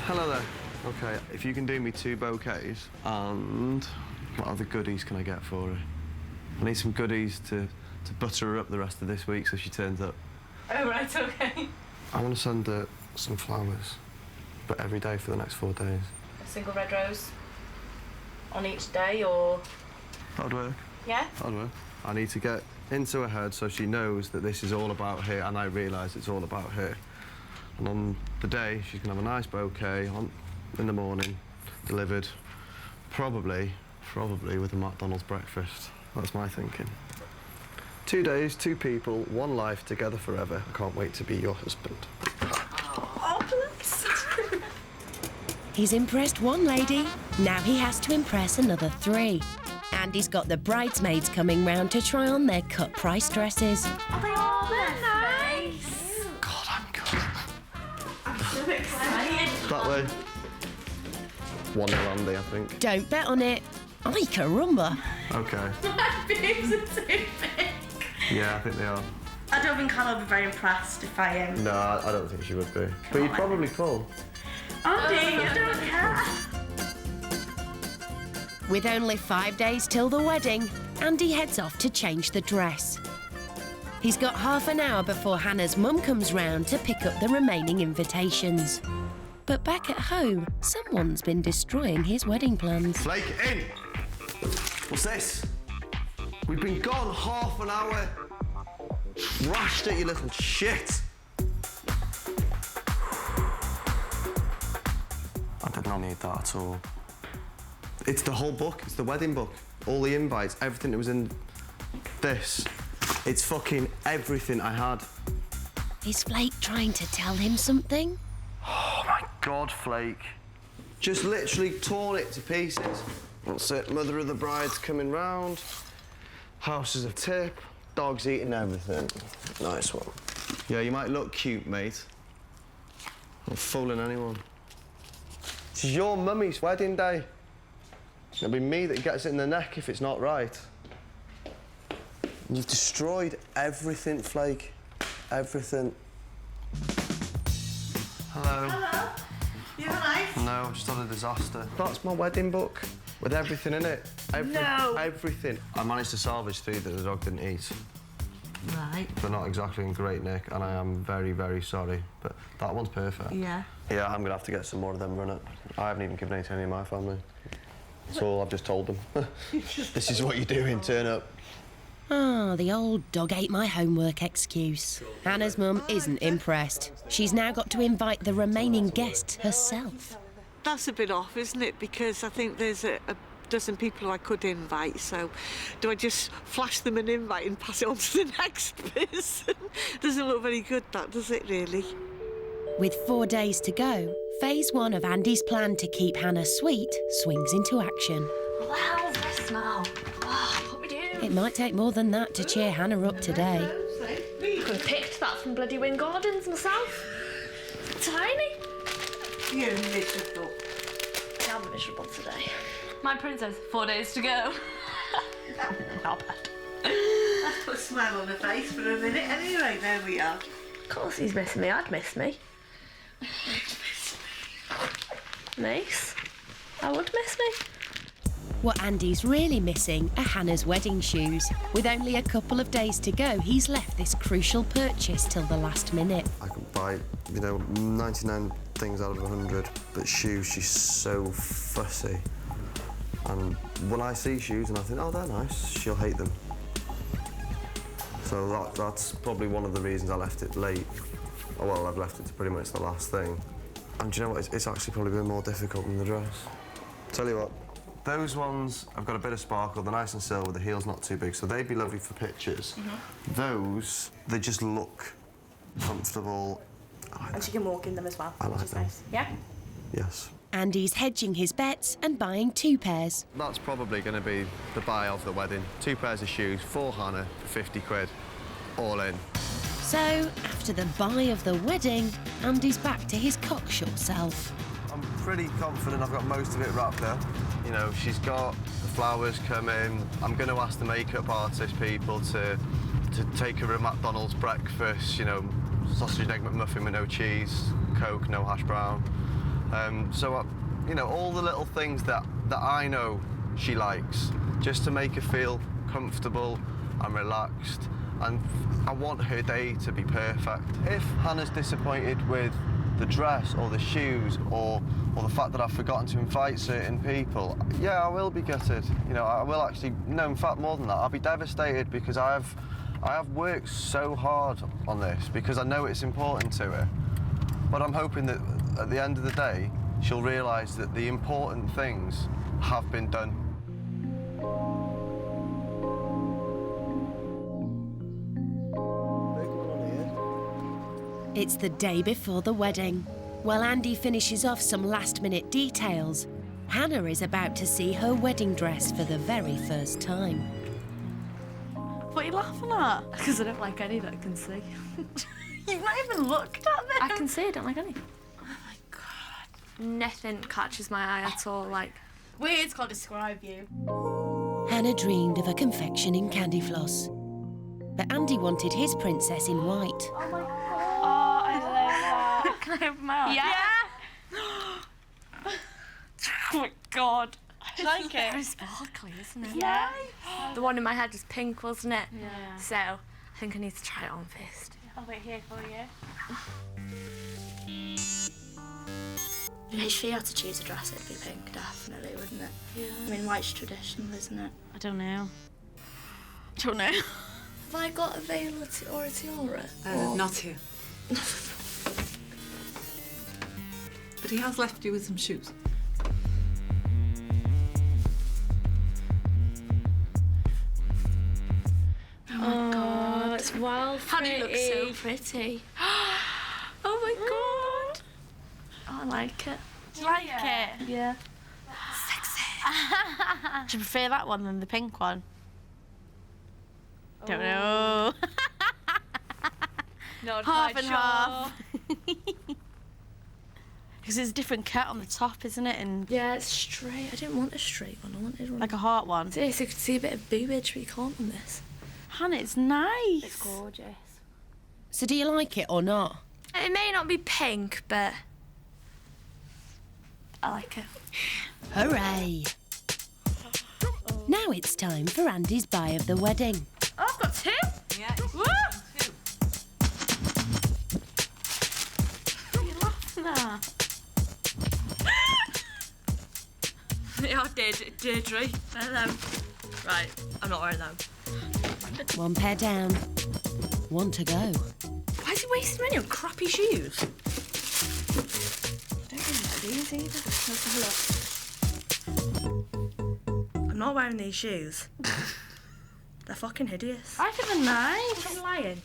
Hello there. OK, if you can do me 2 bouquets, and what other goodies can I get for her? I need some goodies to butter her up the rest of this week so she turns up. Oh, right, OK. I want to send her some flowers, but every day for the next 4 days. A single red rose on each day, or...? That'd work. Yeah? That'd work. I need to get into her head so she knows that this is all about her, and I realise it's all about her. And on the day, she's going to have a nice bouquet in the morning, delivered, probably with a McDonald's breakfast. That's my thinking. 2 days, 2 people, 1 life, together forever. I can't wait to be your husband. Oh, bless. He's impressed 1 lady, now he has to impress another 3. Andy's got the bridesmaids coming round to try on their cut-price dresses. Oh, they're nice. God, I'm good. I'm so excited. That way. 1-0 Andy, I think. Don't bet on it. Ay, carumba. OK. My boobs are too big. Yeah, I think they are. I don't think Hannah will be very impressed if I am. No, I don't think she would be. But you'd probably pull. Andy, I don't care. With only 5 days till the wedding, Andy heads off to change the dress. He's got half an hour before Hannah's mum comes round to pick up the remaining invitations. But back at home, someone's been destroying his wedding plans. Flake in! What's this? We've been gone half an hour. Trashed it, you little shit. I did not need that at all. It's the whole book. It's the wedding book. All the invites, everything that was in this. It's fucking everything I had. Is Flake trying to tell him something? Oh, my God, Flake. Just literally torn it to pieces. That's it. Mother of the bride's coming round. House is a tip. Dog's eating everything. Nice one. Yeah, you might look cute, mate. Not fooling anyone. This is your mummy's wedding day. It'll be me that gets it in the neck if it's not right. You've destroyed everything, Flake. Everything. Hello. Hello. You alright? No, just had a disaster. That's my wedding book with everything in it. No. Everything. I managed to salvage 3 that the dog didn't eat. Right. They're not exactly in great nick, and I am very, very sorry. But that one's perfect. Yeah. Yeah, I'm gonna have to get some more of them run it. I haven't even given any to any of my family. That's all I've just told them. This is what you're doing, turn up. Ah, the old dog ate my homework excuse. Hannah's mum isn't impressed. She's now got to invite the remaining guests herself. That's a bit off, isn't it? Because I think there's a dozen people I could invite, so do I just flash them an invite and pass it on to the next person? Doesn't look very good, that, does it, really? With 4 days to go, phase 1 of Andy's plan to keep Hannah sweet swings into action. What the hell's this smell? Oh, what we do? It might take more than that to cheer Hannah up today. I could have picked that from bloody Wing Gardens myself. Tiny. You're miserable. I'm miserable today. My princess, 4 days to go. Not bad. Let's put a smile on her face for a minute. Anyway, there we are. Of course he's missing me. I'd miss me. Nice. I would miss me. What Andy's really missing are Hannah's wedding shoes. With only a couple of days to go, he's left this crucial purchase till the last minute. I can buy, 99 things out of 100, but shoes, she's so fussy. And when I see shoes and I think, oh, they're nice, she'll hate them. So that's probably one of the reasons I left it late. Oh, well, I've left it to pretty much the last thing. And do you know what? It's actually probably been more difficult than the dress. Tell you what, those ones have got a bit of sparkle, they're nice and silver, the heel's not too big, so they'd be lovely for pictures. Those, they just look comfortable. And she can walk in them as well, I like which is them. nice. Yeah? Yes. Andy's hedging his bets and buying 2 pairs. That's probably going to be the buy of the wedding. 2 pairs of shoes for Hannah for 50 quid, all in. So, after the buy of the wedding, Andy's back to his cocksure self. I'm pretty confident I've got most of it wrapped up. She's got the flowers coming. I'm going to ask the makeup artist people to take her a McDonald's breakfast, sausage and egg McMuffin with no cheese, Coke, no hash brown. All the little things that I know she likes, just to make her feel comfortable and relaxed. And I want her day to be perfect. If Hannah's disappointed with the dress or the shoes or the fact that I've forgotten to invite certain people, yeah, I will be gutted. I will actually, no, in fact, more than that, I'll be devastated because I have worked so hard on this because I know it's important to her. But I'm hoping that at the end of the day, she'll realise that the important things have been done. It's the day before the wedding. While Andy finishes off some last-minute details, Hannah is about to see her wedding dress for the very first time. What are you laughing at? Because I don't like any that I can see. You've not even looked at them. I can see, I don't like any. Oh my God. Nothing catches my eye at all, like... Words can't describe you. Hannah dreamed of a confection in candy floss. But Andy wanted his princess in white. Oh my God. Oh, I love that. Can I open my eyes? Yeah. Oh my God. Do you like it? Very sparkly, isn't it? Yeah. The one in my head was pink, wasn't it? Yeah. So, I think I need to try it on first. I'll wait here for you. If she had to choose a dress, it'd be pink, definitely, wouldn't it? Yeah. I mean, white's traditional, isn't it? I don't know. Don't know. Have I got a veil or a tiara? Not here. But he has left you with some shoes. Oh my God, it's well pretty. Honey looks so pretty. Oh my God. Oh, I like it. Do you like it? Yeah. Sexy. Do you prefer that one than the pink one? Don't know. Not half quite and sure. half. Because it's a different cut on the top, isn't it? And yeah, it's straight. I didn't want a straight one. I wanted one like a heart one. Yeah, so you could see a bit of boobage, but you can't on this. Hannah, it's nice. It's gorgeous. So do you like it or not? It may not be pink, but I like it. Hooray! Now it's time for Andy's buy of the wedding. Oh, I've got 2. Yeah. Woo! What are you laughing at? Yeah, Deirdre. Right, I'm not wearing them. One pair down, one to go. Why is he wasting money on crappy shoes? I don't really like these either. Let's have a look. I'm not wearing these shoes. They're fucking hideous. I think they're nice. I'm lying.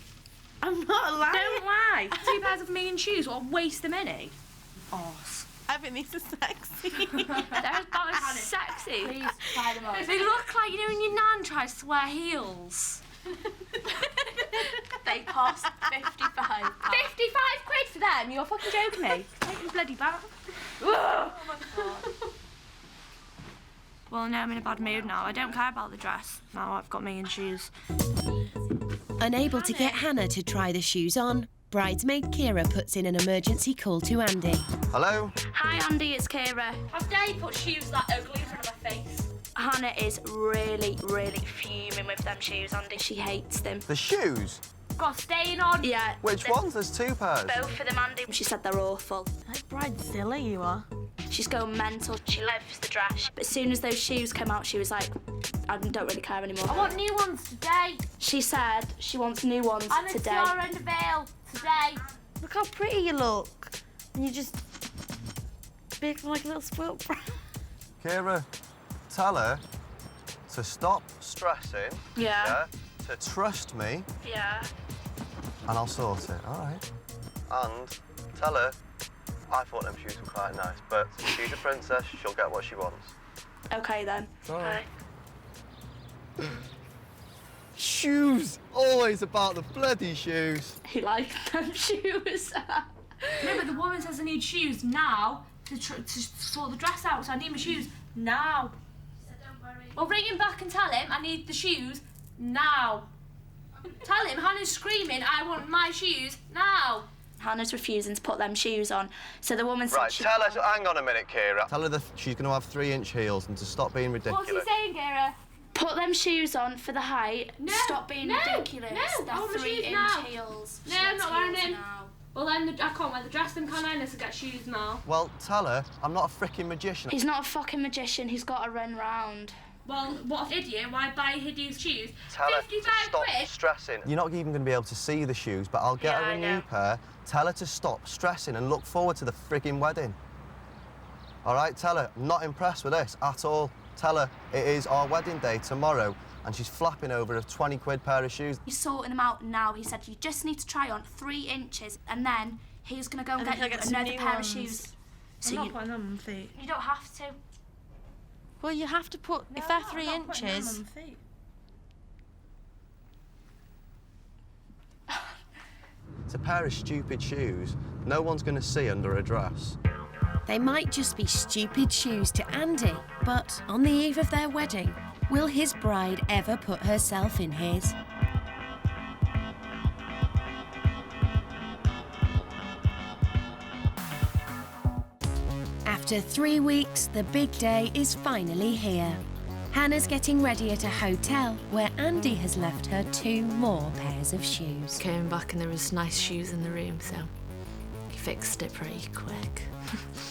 I'm not lying. Don't lie. 2 pairs of me and shoes, what a waste of money. Arse. I think these are sexy. That is sexy. Please try them on. They look like, you know, when your nan tries to wear heels. They cost £55. 55 quid for them? You're fucking joking me. Take them bloody back. Oh my God. Well, now I'm in a bad mood now. I don't care about the dress. Now I've got me in shoes. Unable to get Hannah to try the shoes on, bridesmaid Kira puts in an emergency call to Andy. Hello? Hi Andy, it's Kira. How dare you put shoes that ugly in front of my face? Hannah is really fuming with them shoes, Andy. She hates them. The shoes? Got a stain on. Yeah. Which ones? There's 2 pairs. Both of them, Andy. She said they're awful. Like Bridezilla you are. She's going mental. She loves the dress. But as soon as those shoes came out, she was like, I don't really care anymore. I want new ones today. She said she wants new ones And a today. tiara and a veil today. Look how pretty you look. And you just big like a little spoilt brat. Kira, tell her to stop stressing. Yeah. To trust me. Yeah. And I'll sort it, all right? And tell her I thought them shoes were quite nice, but she's a princess, she'll get what she wants. Okay then. All right. Okay. Shoes! Always about the bloody shoes. He likes them shoes. No, but the woman says I need shoes now to sort the dress out, so I need my shoes now. Don't worry. Well, ring him back and tell him I need the shoes now. Tell him Hannah's screaming, I want my shoes now. Hannah's refusing to put them shoes on, so the woman said Right, tell her, hang on a minute, Kira. Tell her that she's going to have 3-inch heels and to stop being ridiculous. What's he saying, Kira? Put them shoes on for the height. No, Stop being ridiculous. No, They're I want my shoes 3-inch now. heels. No, I'm not wearing them. Well, then I can't wear the dress, then can I? Unless I get shoes now. Well, tell her I'm not a freaking magician. He's not a fucking magician. He's got to run round. Well, what an idiot. Why buy hideous shoes? Tell her to 55 stop quid? stressing. You're not even going to be able to see the shoes, but I'll get her a new pair. Tell her to stop stressing and look forward to the frigging wedding. All right, tell her I'm not impressed with this at all. Tell her it is our wedding day tomorrow and she's flapping over a 20 quid pair of shoes. He's sorting them out now. He said you just need to try on 3 inches and then he's going to go and get you another pair of shoes. I'm not putting them on my feet. You don't have to. Well, you have to put, if they're 3 inches. It's a pair of stupid shoes. No one's going to see under a dress. They might just be stupid shoes to Andy, but on the eve of their wedding, will his bride ever put herself in his? After 3 weeks, the big day is finally here. Hannah's getting ready at a hotel where Andy has left her 2 more pairs of shoes. Came back and there was nice shoes in the room, so he fixed it pretty quick.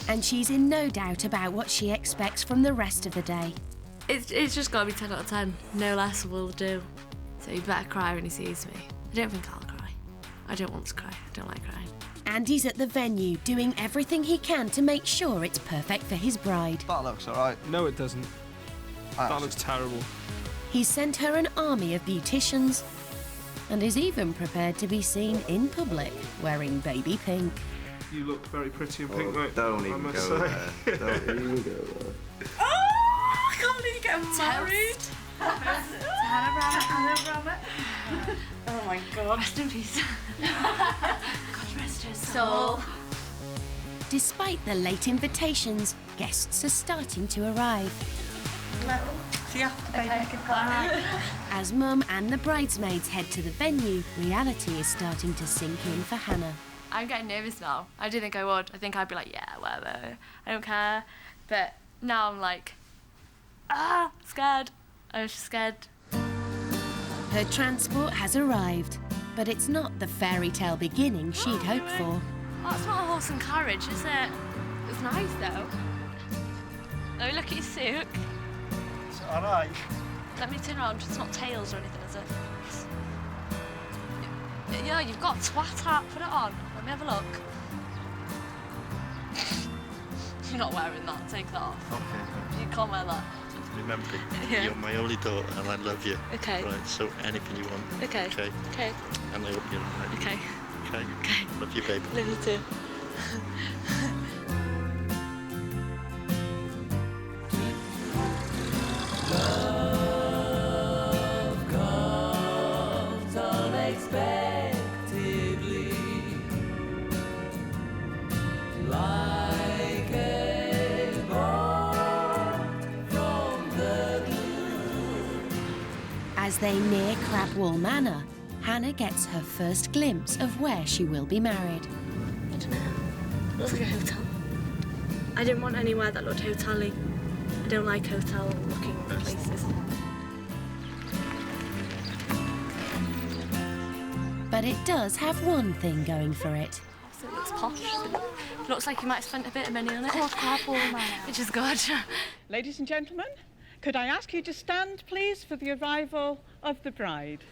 And she's in no doubt about what she expects from the rest of the day. It's just got to be 10 out of 10. No less will do. So he better cry when he sees me. I don't think I'll cry. I don't want to cry. I don't like crying. Andy's at the venue doing everything he can to make sure it's perfect for his bride. That looks all right. No, it doesn't. That looks terrible. He's sent her an army of beauticians and is even prepared to be seen in public wearing baby pink. You look very pretty in pink, mate. Don't even go there. Don't even go there. Oh, I can't believe you're getting married. Oh my God. Rest in peace. God rest her soul. Despite the late invitations, guests are starting to arrive. See ya. As Mum and the bridesmaids head to the venue, reality is starting to sink in for Hannah. I'm getting nervous now. I didn't think I would. I think I'd be like, yeah, whatever. I don't care. But now I'm like, scared. I was just scared. Her transport has arrived, but it's not the fairy tale beginning she'd hoped for. Oh, it's not a horse and carriage, is it? It's nice, though. Let me look at your suit. It's all right. Let me turn around. It's not tails or anything, is it? Yeah, you've got a twat hat. Put it on. Let me have a look. You're not wearing that. Take that off. Okay. You can't wear that. Remember, Yeah. you're my only daughter and I love you. Okay. Right, so anything you want. Okay. Okay. Okay. And I hope you're all right. Okay. Okay. Okay. Love you, baby. Love you too. As they near Crabwall Manor, Hannah gets her first glimpse of where she will be married. I don't know. It looks like a hotel. I didn't want anywhere that looked hotel-y. I don't like hotel-looking places. But it does have one thing going for it. It looks posh. It looks like you might have spent a bit of money on it. Which is good. Ladies and gentlemen, could I ask you to stand, please, for the arrival of the bride?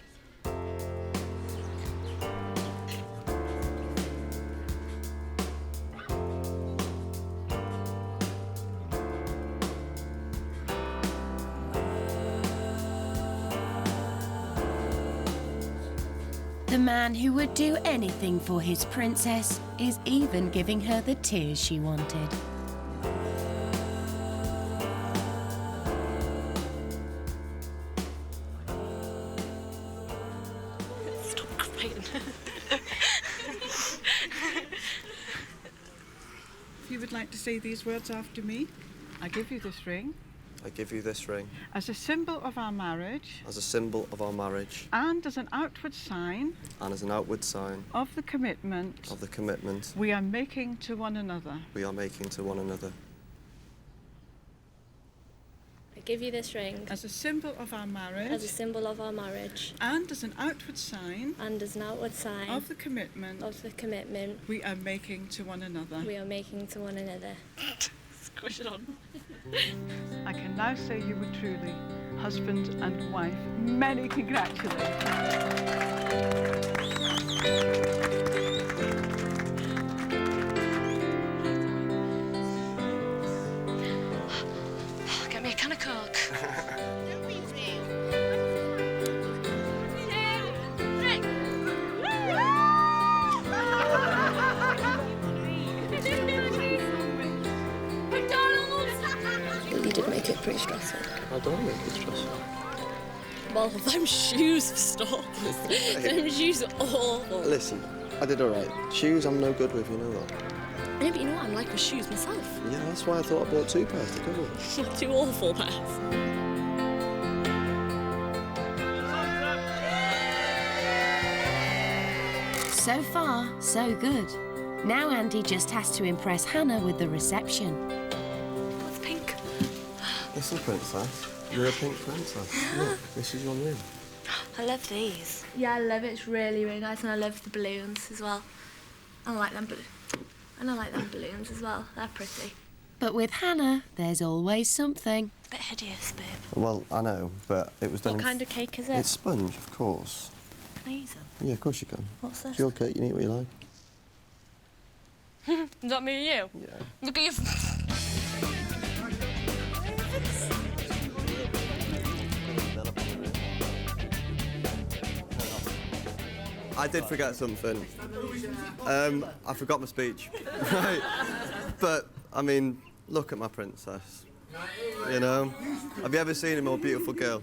The man who would do anything for his princess is even giving her the tears she wanted. Stop crying. If you would like to say these words after me, I give you this ring I give you this ring as a symbol of our marriage as a symbol of our marriage and as an outward sign and as an outward sign of the commitment we are making to one another. we are making to one another. I give you this ring As a symbol of our marriage as a symbol of our marriage and as an outward sign and as an outward sign of the commitment we are making to one another. we are making to one another. Squish it on. I can now say you were truly husband and wife. Many congratulations. Get me a can of Coke. You did make it pretty stressful. I don't make it stressful. Well, them shoes for starters. Them shoes are awful. Listen, I did all right. Shoes I'm no good with, you know that. Yeah, but you know what I'm like with shoes myself. Yeah, that's why I thought I bought 2 pairs to go with. 2 awful pairs. So far, so good. Now Andy just has to impress Hannah with the reception. What's pink? Listen, princess, you're a pink princess. Look, this is your room. I love these. Yeah, I love it. It's really, really nice, and I love the balloons as well. I like them balloons as well. They're pretty. But with Hannah, there's always something. A bit hideous, babe. Well, I know, but it was done. What kind of cake is it? It's sponge, of course. Can I use them? Yeah, of course you can. What's this? It's your cake. You can eat what you like. Is that me and you? Yeah. Look at your... I did forget something. I forgot my speech. Right. But, I mean, look at my princess. You know? Have you ever seen a more beautiful girl?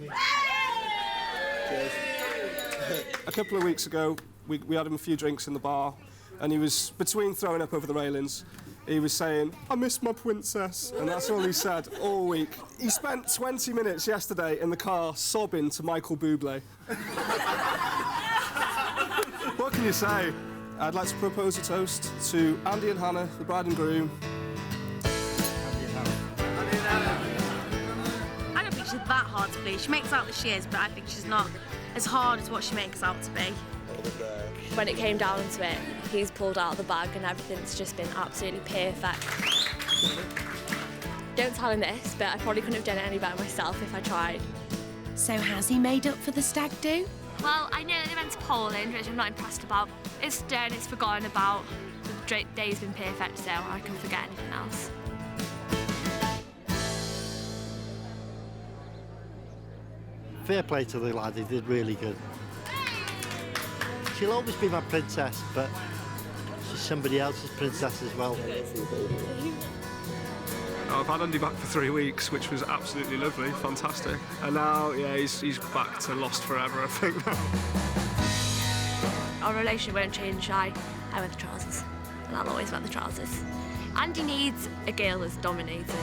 Cheers. A couple of weeks ago, we had him a few drinks in the bar, and he was between throwing up over the railings he was saying, "I miss my princess," and that's all he said all week. He spent 20 minutes yesterday in the car sobbing to Michael Bublé. What can you say? I'd like to propose a toast to Andy and Hannah, the bride and groom. I don't think she's that hard to please. She makes out that she is, but I think she's not as hard as what she makes out to be. When it came down to it, he's pulled out of the bag and everything's just been absolutely perfect. Don't tell him this, but I probably couldn't have done it any better myself if I tried. So has he made up for the stag do? Well, I know they went to Poland, which I'm not impressed about. It's done, it's forgotten about. The day's been perfect, so I can forget anything else. Fair play to the lad, he did really good. She'll always be my princess, but she's somebody else's princess as well. I've had Andy back for 3 weeks, which was absolutely lovely, fantastic. And now, yeah, he's back to lost forever, I think. Our relationship won't change. I wear the trousers, and I'll always wear the trousers. Andy needs a girl that's dominating.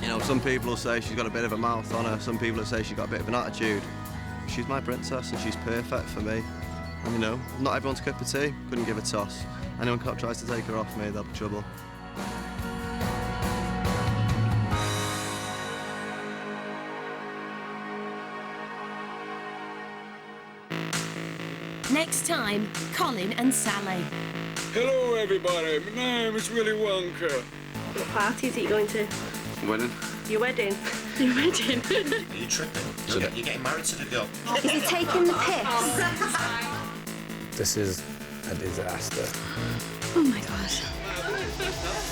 You know, some people will say she's got a bit of a mouth on her, some people will say she's got a bit of an attitude. She's my princess and she's perfect for me. And you know, not everyone's cup of tea, couldn't give a toss. Anyone tries to take her off me, there'll be trouble. Next time, Colin and Sally. Hello, everybody. My name is Willy Wonka. What party is he going to? Wedding. Your wedding? Your wedding? Are you tripping? You're getting married to the girl. Is he taking the piss? This is a disaster. Oh my god.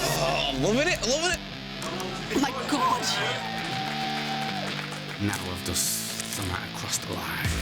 Oh, I'm loving it, loving it. Oh my god. Now I've just somehow crossed the line.